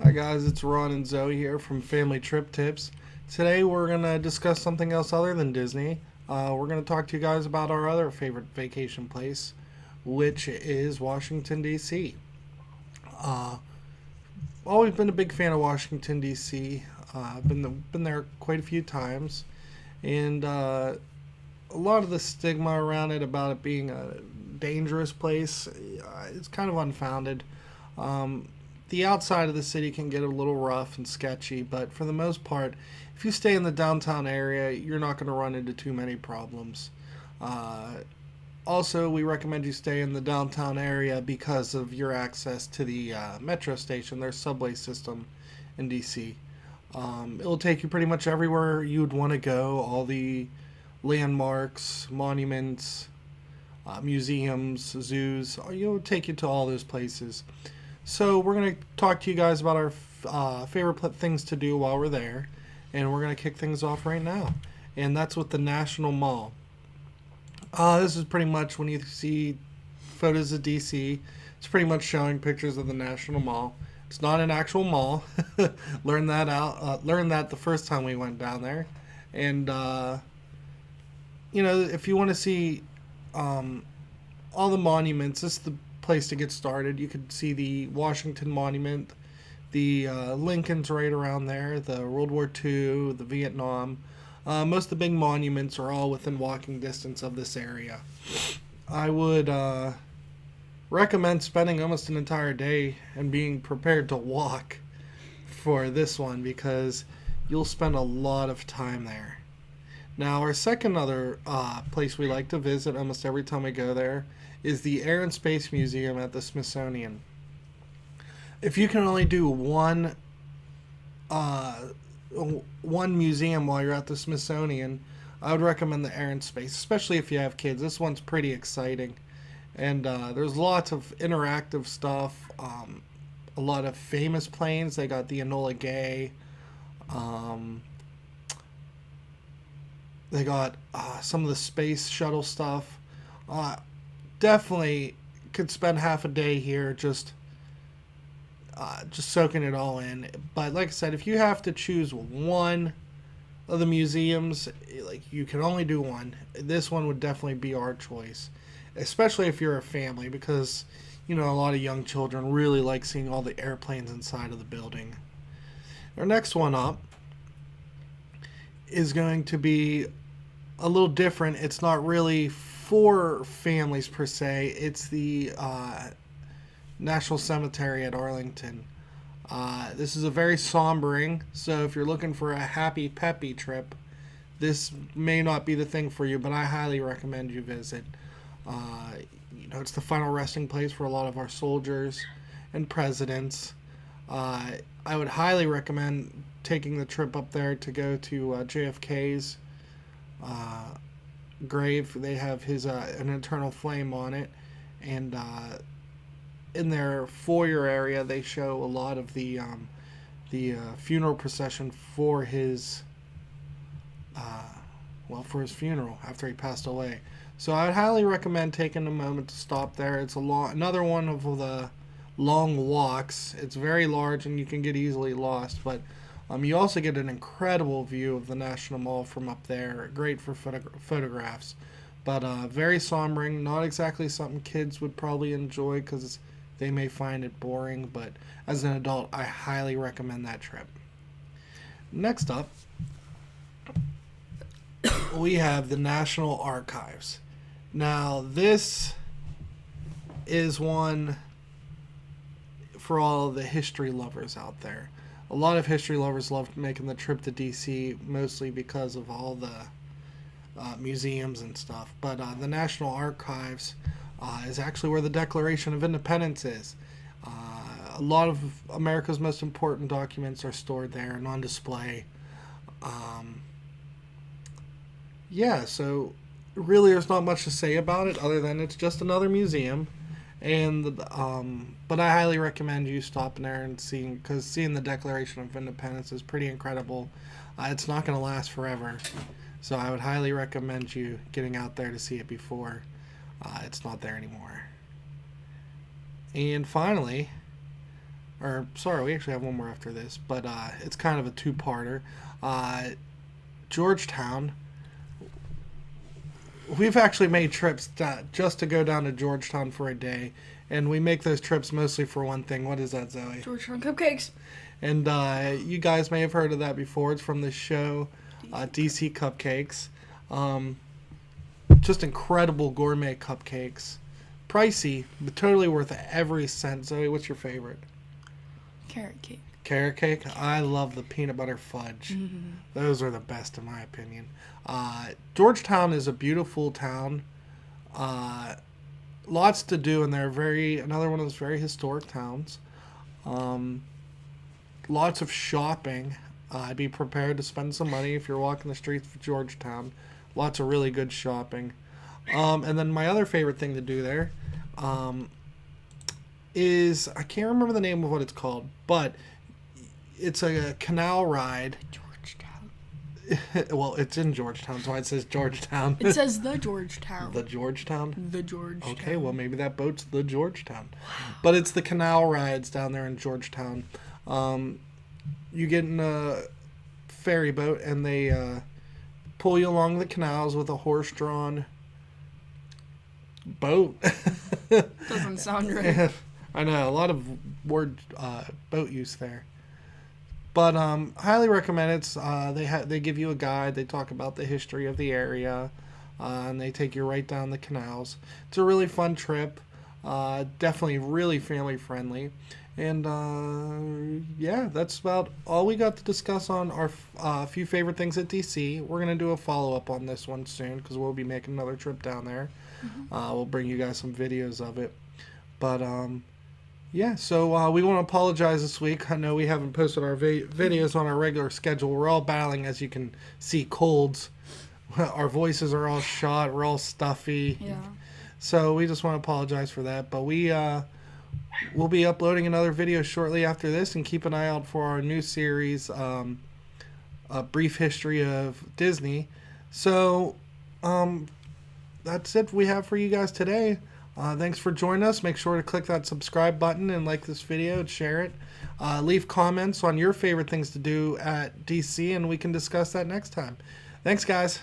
Hi guys, it's Ron and Zoe here from Family Trip Tips. Today we're going to discuss something else other than Disney. We're going to talk to you guys about our other favorite vacation place, which is Washington D.C. Uh, Always been a big fan of Washington D.C. I've been there quite a few times, and a lot of the stigma around it about it being a dangerous place, it's kind of unfounded. Um, the outside of the city can get a little rough and sketchy, but for the most part, if you stay in the downtown area, you're not going to run into too many problems. Uh, Also, we recommend you stay in the downtown area because of your access to the metro station, their subway system in DC. It'll take you pretty much everywhere you'd want to go, all the landmarks, monuments, museums, zoos. It'll take you to all those places. So we're going to talk to you guys about our favorite things to do while we're there, and we're going to kick things off right now. And that's with the National Mall. This is pretty much when you see photos of DC, it's pretty much showing pictures of the National Mall. It's not an actual mall. Learned that the first time we went down there, and if you want to see um, all the monuments, this is the place to get started. You could see the Washington Monument, the Lincoln's right around there, the World War II, the Vietnam. Most of the big monuments are all within walking distance of this area. I would recommend spending almost an entire day and being prepared to walk for this one because you'll spend a lot of time there. Now, our second other place we like to visit almost every time we go there is the Air and Space Museum at the Smithsonian. If you can only do uh, one museum while you're at the Smithsonian, I would recommend the Air and Space, especially if you have kids. This one's pretty exciting, and there's lots of interactive stuff. A lot of famous planes. They got the Enola Gay. Um, they got some of the space shuttle stuff. Uh, Definitely could spend half a day here just soaking it all in. But like I said, if you have to choose one of the museums, like you can only do one, this one would definitely be our choice, especially if you're a family, because a lot of young children really like seeing all the airplanes inside of the building. Our next one up is going to be a little different. It's not really for families per se. It's the National Cemetery at Arlington. This is a very sombering, so if you're looking for a happy, peppy trip, this may not be the thing for you, but I highly recommend you visit. Uh, it's the final resting place for a lot of our soldiers and presidents. Uh, I would highly recommend taking the trip up there to go to JFK's uh, grave. They have his an eternal flame on it, and in their foyer area, they show a lot of the funeral procession for his for his funeral after he passed away. So I would highly recommend taking a moment to stop there. It's another one of the long walks. It's very large and you can get easily lost, but you also get an incredible view of the National Mall from up there. Great for photographs, but very sombering. Not exactly something kids would probably enjoy because they may find it boring, but as an adult, I highly recommend that trip. Next up, we have the National Archives. Now, this is one for all the history lovers out there. A lot of history lovers love making the trip to DC, mostly because of all the museums and stuff. But the National Archives is actually where the Declaration of Independence is. A lot of America's most important documents are stored there and on display. Um, yeah, so really there's not much to say about it other than it's just another museum. And but I highly recommend you stopping there and seeing the Declaration of Independence is pretty incredible. It's not going to last forever, so I would highly recommend you getting out there to see it before it's not there anymore. And finally, or sorry, we actually have one more after this, but it's kind of a two-parter. Georgetown. We've actually made trips just to go down to Georgetown for a day, and we make those trips mostly for one thing. What is that, Zoe? Georgetown cupcakes. And you guys may have heard of that before. It's from the show DC Cupcakes. Just incredible gourmet cupcakes. Pricey, but totally worth every cent. Zoe, what's your favorite? Carrot cake. Carrot cake? I love the peanut butter fudge. Mm-hmm. Those are the best in my opinion. Georgetown is a beautiful town. Lots to do, and they're another one of those very historic towns. Lots of shopping. Be prepared to spend some money if you're walking the streets of Georgetown. Lots of really good shopping. And then my other favorite thing to do there is, I can't remember the name of what it's called, but it's a canal ride. Georgetown. Well, it's in Georgetown, so it says Georgetown. It says the Georgetown. The Georgetown? The Georgetown. Okay, well, maybe that boat's the Georgetown. But it's the canal rides down there in Georgetown. You get in a ferry boat, and they pull you along the canals with a horse-drawn boat. Doesn't sound right. I know, a lot of word boat use there. But highly recommend it. They give you a guide. They talk about the history of the area, and they take you right down the canals. It's a really fun trip. Definitely really family friendly. And yeah, that's about all we got to discuss on our few favorite things at DC. We're going to do a follow-up on this one soon because we'll be making another trip down there. Mm-hmm. We'll bring you guys some videos of it. But yeah, so we want to apologize this week. I know we haven't posted our videos on our regular schedule. We're all battling, as you can see, colds. Our voices are all shot. We're all stuffy. Yeah. So we just want to apologize for that. But we'll be uploading another video shortly after this, and keep an eye out for our new series, A Brief History of Disney. So that's it we have for you guys today. Thanks for joining us. Make sure to click that subscribe button and like this video and share it. Leave comments on your favorite things to do at DC, and we can discuss that next time. Thanks, guys.